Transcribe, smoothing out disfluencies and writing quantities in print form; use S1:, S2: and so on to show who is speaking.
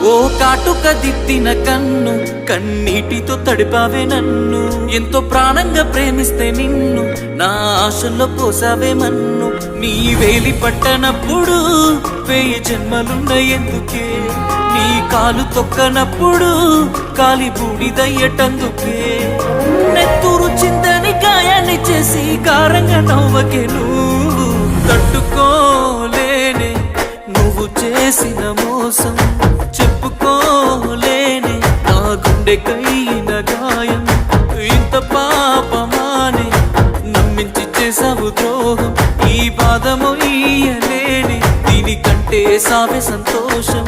S1: ఓ కాటుక దిద్దిన కన్ను కన్నీటితో తడిపావే నన్ను, ఎంతో ప్రాణంగా ప్రేమిస్తే నిన్ను నా ఆశల్లో పోసావే మన్ను. నీ వేలి పట్టనప్పుడు 1000 జన్మలున్న ఎందుకే, నీ కాలు తొక్కనప్పుడు కాలి బూడిదయ్యటందుకే. నెత్తూరు చిందని గాయాన్ని చేసి కారంగా నవ్వకే నువ్వు, తట్టుకోలేనే నువ్వు చేసిన మోసం, చెప్పుకోలేనే నా గుండెకైన గాయం. ఇంత పాపమానే నమ్మించి చేసావు ద్రోహం, ఈ బాధ మొయ్యలేనే దీనికంటే సావే సంతోషం.